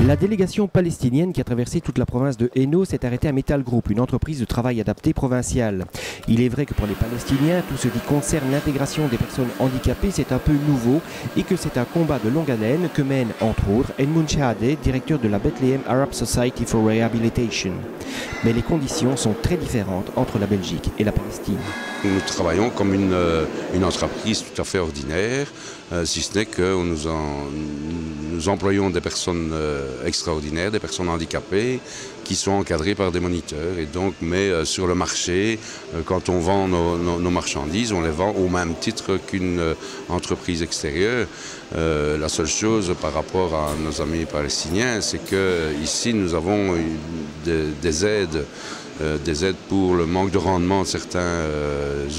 La délégation palestinienne qui a traversé toute la province de Hainaut s'est arrêtée à Metal Group, une entreprise de travail adapté provinciale. Il est vrai que pour les Palestiniens, tout ce qui concerne l'intégration des personnes handicapées, c'est un peu nouveau et que c'est un combat de longue haleine que mène, entre autres, Edmund Shahadeh, directeur de la Bethlehem Arab Society for Rehabilitation. Mais les conditions sont très différentes entre la Belgique et la Palestine. Nous travaillons comme une entreprise tout à fait ordinaire, si ce n'est que nous employons des personnes extraordinaires, des personnes handicapées qui sont encadrées par des moniteurs. Et donc, mais sur le marché, quand on vend nos marchandises, on les vend au même titre qu'une entreprise extérieure. La seule chose par rapport à nos amis palestiniens, c'est qu'ici nous avons des aides pour le manque de rendement de certains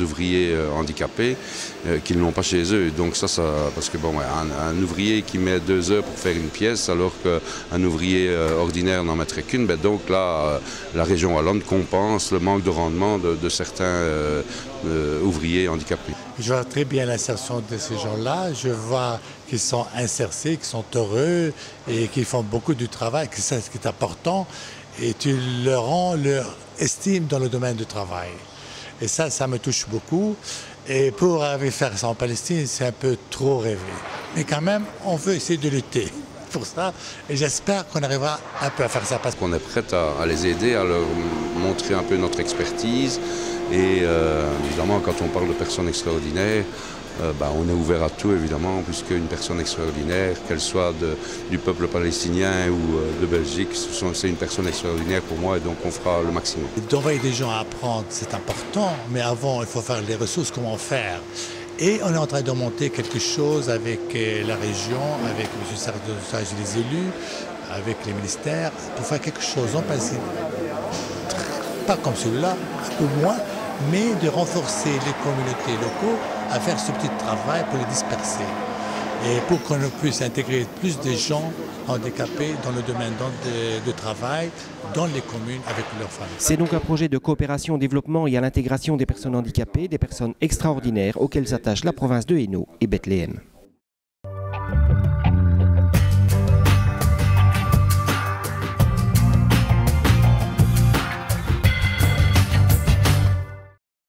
ouvriers handicapés qu'ils n'ont pas chez eux. Donc ça parce que bon, un ouvrier qui met 2 heures pour faire une pièce alors qu'un ouvrier ordinaire n'en mettrait qu'une, ben donc là la région wallonne compense le manque de rendement de certains ouvriers handicapés. Je vois très bien l'insertion de ces gens-là, je vois qu'ils sont insérés, qu'ils sont heureux et qu'ils font beaucoup du travail, que c'est ce qui est important. Et tu leur rends leur estime dans le domaine du travail. Et ça me touche beaucoup. Et pour aller faire ça en Palestine, c'est un peu trop rêvé. Mais quand même, on veut essayer de lutter pour ça. Et j'espère qu'on arrivera un peu à faire ça. On est prêt à les aider, à leur montrer un peu notre expertise. Et évidemment, quand on parle de personnes extraordinaires, on est ouvert à tout, évidemment, puisque une personne extraordinaire, qu'elle soit du peuple palestinien ou de Belgique, c'est une personne extraordinaire pour moi et donc on fera le maximum. D'envoyer des gens à apprendre, c'est important, mais avant, il faut faire les ressources, comment faire. Et on est en train de monter quelque chose avec la région, avec M. Sardosage et les élus, avec les ministères, pour faire quelque chose en Palestine. Pas comme celui-là, un peu moins, mais de renforcer les communautés locaux à faire ce petit travail pour les disperser et pour qu'on puisse intégrer plus de gens handicapés dans le domaine de travail dans les communes avec leurs familles. C'est donc un projet de coopération au développement et à l'intégration des personnes handicapées, des personnes extraordinaires auxquelles s'attachent la province de Hainaut et Bethléem.